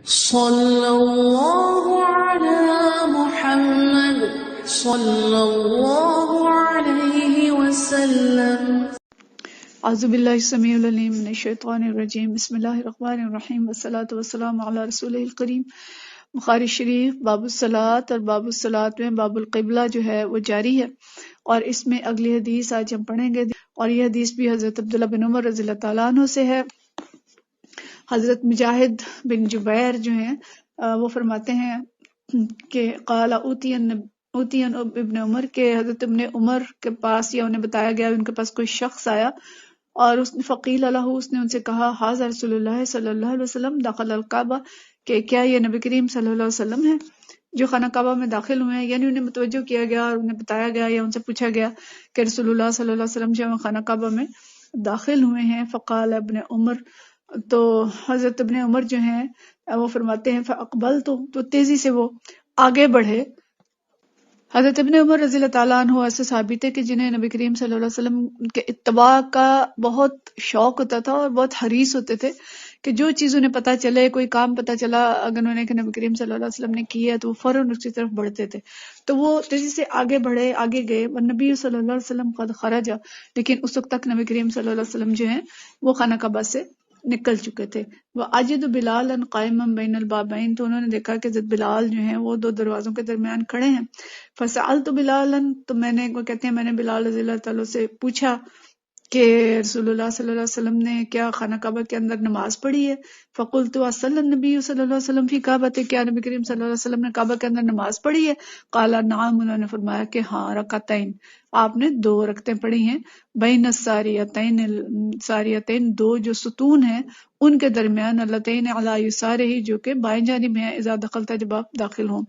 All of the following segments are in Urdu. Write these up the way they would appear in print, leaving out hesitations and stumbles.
صلی اللہ علی محمد صلی اللہ علیہ وسلم۔ اعوذ باللہ السمیع العلیم من الشیطان الرجیم، بسم اللہ الرحمن الرحیم، والصلاة والسلام علی رسولہ الکریم۔ بخاری شریف باب الصلاۃ، اور باب الصلاۃ میں باب القبلہ جو ہے وہ جاری ہے، اور اس میں اگلی حدیث آج ہم پڑھیں گے، اور یہ حدیث بھی حضرت عبداللہ بن عمر رضی اللہ تعالیٰ عنہ سے ہے۔ حضرت مجاہد بن جبیر جو ہیں وہ فرماتے ہیں کہ قال اوتی ابن عمر، کے حضرت ابن عمر کے پاس یا انہیں بتایا گیا ان کے پاس کوئی شخص آیا، اور اس نے فقیل له، اس نے ان سے کہا حاذا رسول اللہ صلی اللہ علیہ وسلم دخل الکعبہ، کہ کیا یہ نبی کریم صلی اللہ علیہ وسلم ہے جو خانہ کعبہ میں داخل ہوئے ہیں؟ یعنی انہیں متوجہ کیا گیا اور انہیں بتایا گیا یا ان سے پوچھا گیا کہ رسول اللہ صلی اللہ علیہ وسلم جو خانہ کعبہ میں داخل ہوئے ہیں۔ فقال ابن عمر، تو حضرت ابن عمر جو ہیں وہ فرماتے ہیں فاقبلت، تو تیزی سے وہ آگے بڑھے۔ حضرت ابن عمر رضی اللہ تعالیٰ عنہ ایسے صحابی تھے کہ جنہیں نبی کریم صلی اللہ علیہ وسلم کے اتباع کا بہت شوق ہوتا تھا، اور بہت حریص ہوتے تھے کہ جو چیز انہیں پتہ چلے، کوئی کام پتہ چلا اگر انہیں کہ نبی کریم صلی اللہ علیہ وسلم نے کیا ہے تو وہ فوراً اس کی طرف بڑھتے تھے۔ تو وہ تیزی سے آگے بڑھے، آگے گئے، نبی صلی اللہ علیہ وسلم قد خرج، لیکن اس وقت تک نبی کریم صلی اللہ علیہ وسلم جو ہیں وہ خانہ کعبہ سے نکل چکے تھے۔ وَأَجِدُ بِلَالًا قَائِمًا بَيْنَ الْبَابَيْنِ، تو انہوں نے دیکھا کہ حضرت بلال جو ہیں وہ دو دروازوں کے درمیان کھڑے ہیں۔ فَسَأَلْتُ بِلَالًا، تو میں نے، وہ کہتے ہیں میں نے بلال رضی اللہ تعالیٰ سے پوچھا کہ رسول اللہ صلی اللہ علیہ وسلم نے کیا خانہ کعبہ کے اندر نماز پڑھی ہے؟ فقلت اصلی النبی صلی اللہ علیہ وسلم فی کعبۃ، کیا نبی کریم صلی اللہ علیہ وسلم نے کعبہ کے اندر نماز پڑھی ہے؟ قال نعم، انہوں نے فرمایا کہ ہاں، رکعتین، آپ نے 2 رکعتیں پڑھی ہیں، بین الساریتین، 2 جو ستون ہیں ان کے درمیان، اللتین علی یسارہ، جو کہ بائیں جانب ہیں، اذا دخلتا، جب آپ داخل ہوں۔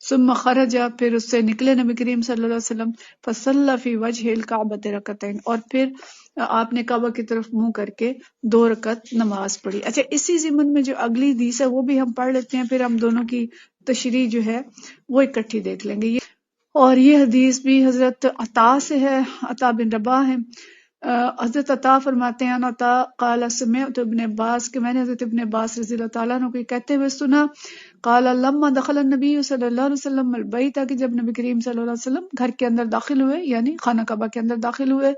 ثم خرج، پھر اس سے نکلے نبی کریم صلی اللہ علیہ وسلم، فصلی فی وجہ الکعبۃ رکعتین، اور پھر آپ نے کعبہ کی طرف منہ کر کے 2 رکعت نماز پڑھی۔ اچھا، اسی ضمن میں جو اگلی حدیث ہے وہ بھی ہم پڑھ لیتے ہیں، پھر ہم دونوں کی تشریح جو ہے وہ اکٹھی دیکھ لیں گے۔ اور یہ حدیث بھی حضرت عطا سے ہے، عطا بن رباح ہے۔ حضرت عطا فرماتے ہیں عطا قال سمعت ابن عباس، کہ میں نے حضرت ابن عباس رضی اللہ تعالیٰ عنہ کو کہتے ہوئے سنا، قال لما دخل النبی صلی اللہ علیہ وسلم البیت، کہ جب نبی کریم صلی اللہ علیہ وسلم گھر کے اندر داخل ہوئے، یعنی خانہ کعبہ کے اندر داخل ہوئے،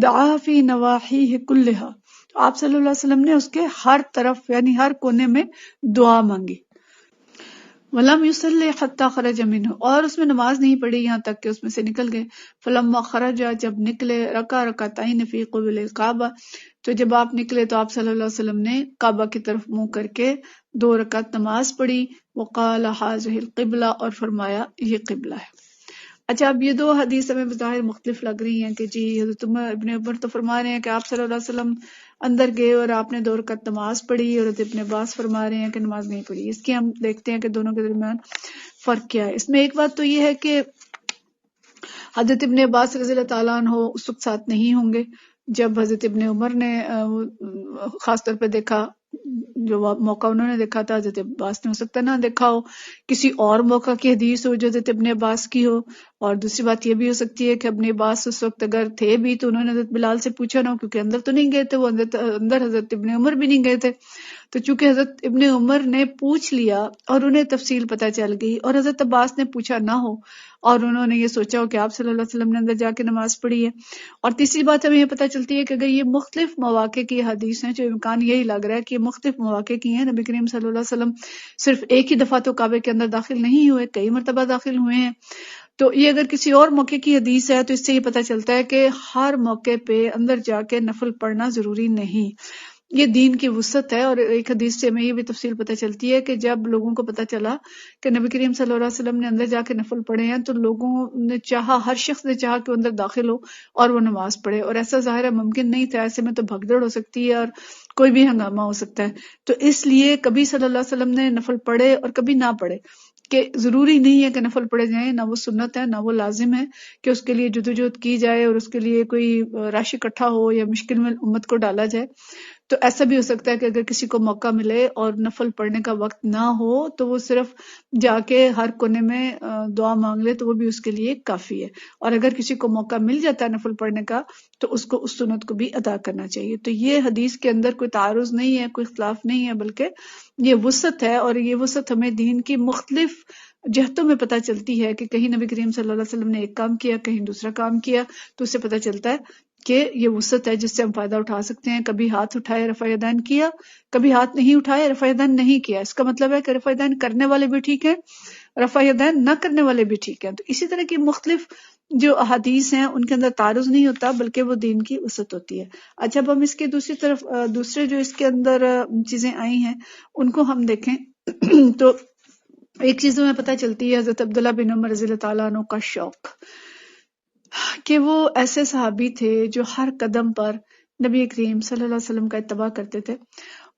دعا فی نواحیہ کلہا، تو آپ صلی اللہ علیہ وسلم نے اس کے ہر طرف یعنی ہر کونے میں دعا مانگی۔ وَلَمْ يُصَلِّ حَتَّى خَرَجَ مِنْهُ، اور اس میں نماز نہیں پڑھی یہاں تک کہ اس میں سے نکل گئے۔ فَلَمَّا خَرَجَ، جب نکلے، رَكَعَ رَكَعَتَيْنِ فِي قِبْلِ الْكَعْبَةِ، تو جب آپ نکلے تو آپ صلی اللہ علیہ وسلم نے کعبہ کی طرف منہ کر کے 2 رکعت نماز پڑھی۔ وَقَالَ هَٰذِهِ الْقِبْلَةُ، اور فرمایا یہ قبلہ ہے۔ اچھا، اب یہ 2 حدیث ہمیں بظاہر مختلف لگ رہی ہیں کہ جی حضرت ابن عمر تو فرما رہے ہیں کہ آپ صلی اللہ علیہ وسلم اندر گئے اور آپ نے 2 رکعت نماز پڑھی، اور حضرت ابن عباس فرما رہے ہیں کہ نماز نہیں پڑھی۔ اس کی ہم دیکھتے ہیں کہ دونوں کے درمیان فرق کیا ہے۔ اس میں ایک بات تو یہ ہے کہ حضرت ابن عباس رضی اللہ تعالیٰ عنہ اس وقت ساتھ نہیں ہوں گے جب حضرت ابن عمر نے خاص طور پہ دیکھا، جو موقع انہوں نے دیکھا تھا حضرت عباس نے ہو سکتا نہ دیکھا ہو، کسی اور موقع کی حدیث ہو جو حضرت ابن عباس کی ہو، اور دوسری بات یہ بھی ہو سکتی ہے کہ ابن عباس اس وقت اگر تھے بھی تو انہوں نے حضرت بلال سے پوچھا نہ ہو، کیونکہ اندر تو نہیں گئے تھے وہ، اندر حضرت ابن عمر بھی نہیں گئے تھے، تو چونکہ حضرت ابن عمر نے پوچھ لیا اور انہیں تفصیل پتہ چل گئی، اور حضرت عباس نے پوچھا نہ ہو اور انہوں نے یہ سوچا ہو کہ آپ صلی اللہ علیہ وسلم نے اندر جا کے نماز پڑھی ہے۔ اور تیسری بات ہمیں یہ پتہ چلتی ہے کہ اگر یہ مختلف مواقع کی حدیث ہیں، جو امکان یہی لگ رہا ہے کہ یہ مختلف مواقع کی ہیں، نبی کریم صلی اللہ علیہ وسلم صرف ایک ہی دفعہ تو کعبے کے اندر داخل نہیں ہوئے، کئی مرتبہ داخل ہوئے ہیں، تو یہ اگر کسی اور موقع کی حدیث ہے تو اس سے یہ پتہ چلتا ہے کہ ہر موقع پہ اندر جا کے نفل پڑھنا ضروری نہیں، یہ دین کی وسعت ہے۔ اور ایک حدیث سے ہمیں یہ بھی تفصیل پتہ چلتی ہے کہ جب لوگوں کو پتہ چلا کہ نبی کریم صلی اللہ علیہ وسلم نے اندر جا کے نفل پڑھے ہیں تو لوگوں نے چاہا، ہر شخص نے چاہا کہ وہ اندر داخل ہو اور وہ نماز پڑھے، اور ایسا ظاہر ہے ممکن نہیں تھا، ایسے میں تو بھگدڑ ہو سکتی ہے اور کوئی بھی ہنگامہ ہو سکتا ہے، تو اس لیے کبھی صلی اللہ علیہ وسلم نے نفل پڑھے اور کبھی نہ پڑھے، کہ ضروری نہیں ہے کہ نفل پڑھے جائیں، نہ وہ سنت ہے نہ وہ لازم ہے کہ اس کے لیے جدوجہد کی جائے اور اس کے لیے کوئی رش اکٹھا ہو یا مشکل میں امت کو ڈالا جائے۔ تو ایسا بھی ہو سکتا ہے کہ اگر کسی کو موقع ملے اور نفل پڑھنے کا وقت نہ ہو تو وہ صرف جا کے ہر کونے میں دعا مانگ لے تو وہ بھی اس کے لیے کافی ہے، اور اگر کسی کو موقع مل جاتا ہے نفل پڑھنے کا تو اس کو اس سنت کو بھی ادا کرنا چاہیے۔ تو یہ حدیث کے اندر کوئی تعارض نہیں ہے، کوئی اختلاف نہیں ہے، بلکہ یہ وسعت ہے، اور یہ وسعت ہمیں دین کی مختلف جہتوں میں پتہ چلتی ہے کہ کہیں نبی کریم صلی اللہ علیہ وسلم نے ایک کام کیا، کہیں دوسرا کام کیا، تو اس سے پتہ چلتا ہے کہ یہ وسعت ہے جس سے ہم فائدہ اٹھا سکتے ہیں۔ کبھی ہاتھ اٹھائے رفع یدین کیا، کبھی ہاتھ نہیں اٹھائے رفع یدین نہیں کیا، اس کا مطلب ہے کہ رفع یدین کرنے والے بھی ٹھیک ہیں، رفع یدین نہ کرنے والے بھی ٹھیک ہیں۔ تو اسی طرح کی مختلف جو احادیث ہیں ان کے اندر تعارض نہیں ہوتا، بلکہ وہ دین کی وسعت ہوتی ہے۔ اچھا، اب ہم اس کے دوسری طرف دوسرے جو اس کے اندر چیزیں آئی ہیں ان کو ہم دیکھیں تو ایک چیز ہمیں پتہ چلتی ہے حضرت عبداللہ بن عمر رضی اللہ تعالیٰ عنہ کا شوق، کہ وہ ایسے صحابی تھے جو ہر قدم پر نبی کریم صلی اللہ علیہ وسلم کا اتباع کرتے تھے،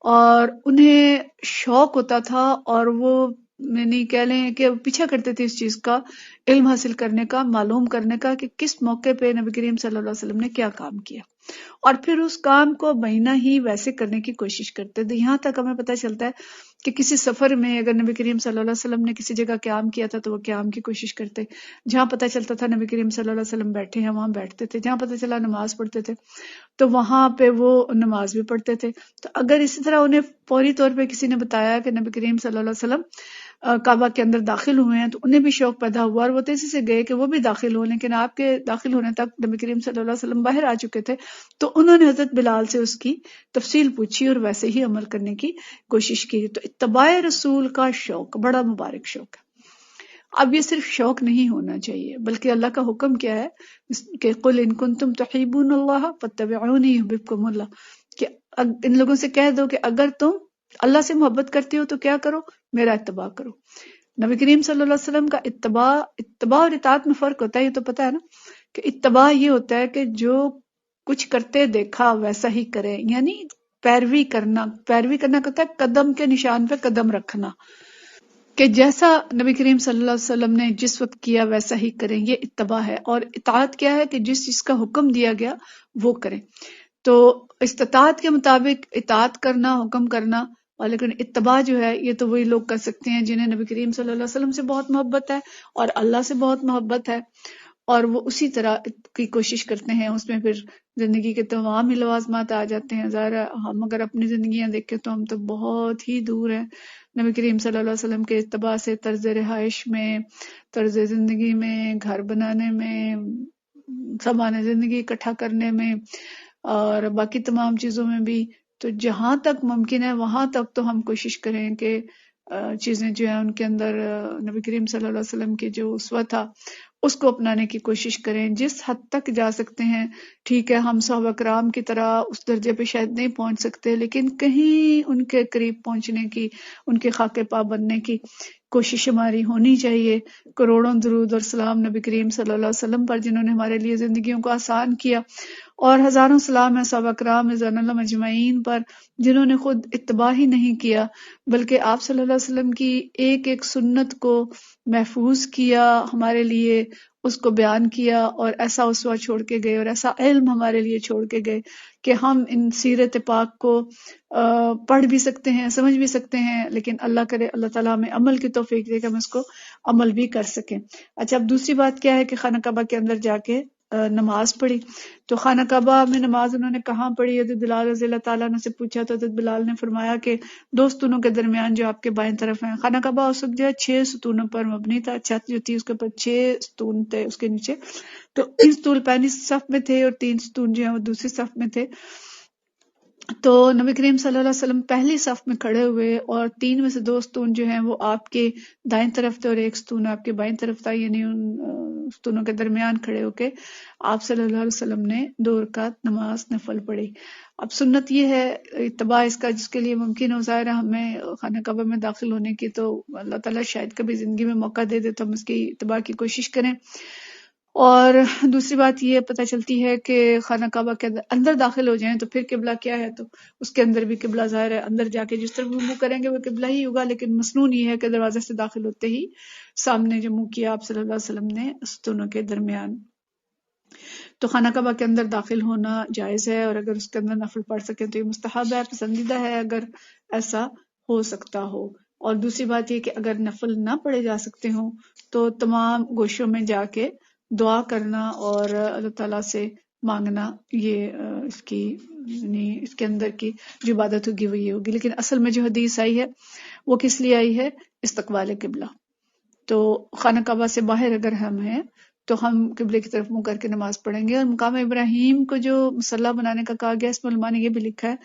اور انہیں شوق ہوتا تھا، اور وہ یعنی کہہ لیں کہ پیچھا کرتے تھے اس چیز کا، علم حاصل کرنے کا، معلوم کرنے کا کہ کس موقع پہ نبی کریم صلی اللہ علیہ وسلم نے کیا کام کیا، اور پھر اس کام کو بہینہ ہی ویسے کرنے کی کوشش کرتے تھے۔ یہاں تک ہمیں پتہ چلتا ہے کہ کسی سفر میں اگر نبی کریم صلی اللہ علیہ وسلم نے کسی جگہ قیام کیا تھا تو وہ قیام کی کوشش کرتے، جہاں پتہ چلتا تھا نبی کریم صلی اللہ علیہ وسلم بیٹھے ہیں وہاں بیٹھتے تھے، جہاں پتہ چلا نماز پڑھتے تھے تو وہاں پہ وہ نماز بھی پڑھتے تھے۔ تو اگر اسی طرح انہیں فوری طور پہ کسی نے بتایا کہ نبی کریم صلی اللہ علیہ وسلم کعبہ کے اندر داخل ہوئے ہیں تو انہیں بھی شوق پیدا ہوا، اور وہ تیزی سے گئے کہ وہ بھی داخل ہوں، لیکن آپ کے داخل ہونے تک نبی کریم صلی اللہ علیہ وسلم باہر آ چکے تھے، تو انہوں نے حضرت بلال سے اس کی تفصیل پوچھی اور ویسے ہی عمل کرنے کی کوشش کی۔ تو اتباع رسول کا شوق بڑا مبارک شوق ہے۔ اب یہ صرف شوق نہیں ہونا چاہیے، بلکہ اللہ کا حکم کیا ہے کہ قل ان کنتم تحبون اللہ فاتبعونی یحببکم اللہ، کہ ان لوگوں سے کہہ دو کہ اگر تم اللہ سے محبت کرتے ہو تو کیا کرو، میرا اتباع کرو۔ نبی کریم صلی اللہ علیہ وسلم کا اتباع اور اطاعت میں فرق ہوتا ہے، یہ تو پتہ ہے نا، کہ اتباع یہ ہوتا ہے کہ جو کچھ کرتے دیکھا ویسا ہی کرے، یعنی پیروی کرنا کہتا ہے قدم کے نشان پہ قدم رکھنا، کہ جیسا نبی کریم صلی اللہ علیہ وسلم نے جس وقت کیا ویسا ہی کریں، یہ اتباع ہے۔ اور اطاعت کیا ہے کہ جس چیز کا حکم دیا گیا وہ کریں۔ تو استطاعت کے مطابق اطاعت کرنا، حکم کرنا، اور لیکن اتباع جو ہے یہ تو وہی لوگ کر سکتے ہیں جنہیں نبی کریم صلی اللہ علیہ وسلم سے بہت محبت ہے اور اللہ سے بہت محبت ہے، اور وہ اسی طرح کی کوشش کرتے ہیں۔ اس میں پھر زندگی کے تمام ہی لوازمات آ جاتے ہیں۔ ظاہر ہے ہم اگر اپنی زندگیاں دیکھیں تو ہم تو بہت ہی دور ہیں نبی کریم صلی اللہ علیہ وسلم کے اتباع سے، طرز رہائش میں، طرز زندگی میں، گھر بنانے میں، سامان زندگی اکٹھا کرنے میں، اور باقی تمام چیزوں میں بھی۔ تو جہاں تک ممکن ہے وہاں تک تو ہم کوشش کریں کہ چیزیں جو ہیں ان کے اندر نبی کریم صلی اللہ علیہ وسلم کی جو اسوہ تھا اس کو اپنانے کی کوشش کریں جس حد تک جا سکتے ہیں۔ ٹھیک ہے ہم صحابہ کرام کی طرح اس درجے پہ شاید نہیں پہنچ سکتے، لیکن کہیں ان کے قریب پہنچنے کی، ان کے خاکے پا بننے کی کوشش ہماری ہونی چاہیے۔ کروڑوں درود اور سلام نبی کریم صلی اللہ علیہ وسلم پر جنہوں نے ہمارے لیے زندگیوں کو آسان کیا، اور ہزاروں سلام ہے صحابہ کرام رضوان اللہ مجمعین پر جنہوں نے خود اتباع ہی نہیں کیا بلکہ آپ صلی اللہ علیہ وسلم کی ایک ایک سنت کو محفوظ کیا، ہمارے لیے اس کو بیان کیا، اور ایسا اسوہ چھوڑ کے گئے اور ایسا علم ہمارے لیے چھوڑ کے گئے کہ ہم ان سیرت پاک کو پڑھ بھی سکتے ہیں، سمجھ بھی سکتے ہیں، لیکن اللہ کرے اللہ تعالیٰ ہمیں عمل کی توفیق دے کہ ہم اس کو عمل بھی کر سکیں۔ اچھا، اب دوسری بات کیا ہے کہ خانہ کعبہ کے اندر جا کے نماز پڑھی۔ تو خانہ کعبہ میں نماز انہوں نے کہاں پڑھی؟ حضرت بلال رضی اللہ تعالیٰ عنہ سے پوچھا تو حضرت بلال نے فرمایا کہ دو ستونوں کے درمیان جو آپ کے بائیں طرف ہیں۔ خانہ کعبہ اس وقت جو ہے 6 ستونوں پر مبنی تھا، چھت جو تھی اس کے اوپر 6 ستون تھے اس کے نیچے، تو 3 ستون پہلی صف میں تھے اور 3 ستون جو ہیں وہ دوسری صف میں تھے۔ تو نبی کریم صلی اللہ علیہ وسلم پہلی صف میں کھڑے ہوئے اور 3 میں سے 2 ستون جو ہیں وہ آپ کے دائیں طرف تھے اور 1 ستون آپ کے بائیں طرف تھا، یعنی ان ستونوں کے درمیان کھڑے ہو کے آپ صلی اللہ علیہ وسلم نے 2 رکعت نماز نفل پڑھی۔ اب سنت یہ ہے اتباع اس کا جس کے لیے ممکن ہو، ظاہر ہے ہمیں خانہ کعبہ میں داخل ہونے کی تو اللہ تعالیٰ شاید کبھی زندگی میں موقع دے دے تو ہم اس کی اتباع کی کوشش کریں۔ اور دوسری بات یہ پتہ چلتی ہے کہ خانہ کعبہ کے اندر داخل ہو جائیں تو پھر قبلہ کیا ہے، تو اس کے اندر بھی قبلہ ظاہر ہے اندر جا کے جس طرف منہ کریں گے وہ قبلہ ہی ہوگا، لیکن مسنون یہ ہے کہ دروازے سے داخل ہوتے ہی سامنے جو منہ کیا آپ صلی اللہ علیہ وسلم نے ستونوں کے درمیان۔ تو خانہ کعبہ کے اندر داخل ہونا جائز ہے، اور اگر اس کے اندر نفل پڑھ سکیں تو یہ مستحب ہے، پسندیدہ ہے اگر ایسا ہو سکتا ہو۔ اور دوسری بات یہ کہ اگر نفل نہ پڑھے جا سکتے ہوں تو تمام گوشوں میں جا کے دعا کرنا اور اللہ تعالیٰ سے مانگنا، یہ اس کی یعنی اس کے اندر کی جو عبادت ہوگی وہ یہ ہوگی۔ لیکن اصل میں جو حدیث آئی ہے وہ کس لیے آئی ہے؟ استقبال قبلہ۔ تو خانہ کعبہ سے باہر اگر ہم ہیں تو ہم قبلے کی طرف منہ کر کے نماز پڑھیں گے۔ اور مقام ابراہیم کو جو مصلی بنانے کا کہا گیا، اس میں علماء نے یہ بھی لکھا ہے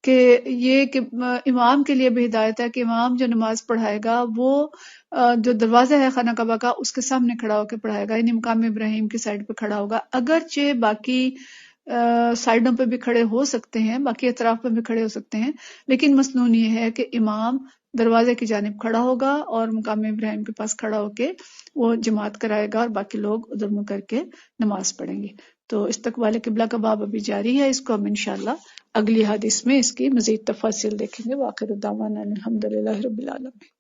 کہ یہ کہ امام کے لیے بھی ہدایت ہے کہ امام جو نماز پڑھائے گا وہ جو دروازہ ہے خانہ کعبہ کا اس کے سامنے کھڑا ہو کے پڑھائے گا، یعنی مقام ابراہیم کی سائڈ پہ کھڑا ہوگا۔ اگرچہ باقی سائڈوں پہ بھی کھڑے ہو سکتے ہیں، باقی اطراف پہ بھی کھڑے ہو سکتے ہیں، لیکن مسنون یہ ہے کہ امام دروازے کی جانب کھڑا ہوگا اور مقام ابراہیم کے پاس کھڑا ہو کے وہ جماعت کرائے گا، اور باقی لوگ ادھر منہ کر کے نماز پڑھیں گے۔ تو استقبال قبلہ کا باب ابھی جاری ہے، اس کو ہم انشاءاللہ اگلی حدیث میں اس کی مزید تفاصیل دیکھیں گے۔ وآخر دعوانا الحمدللہ رب العالمین۔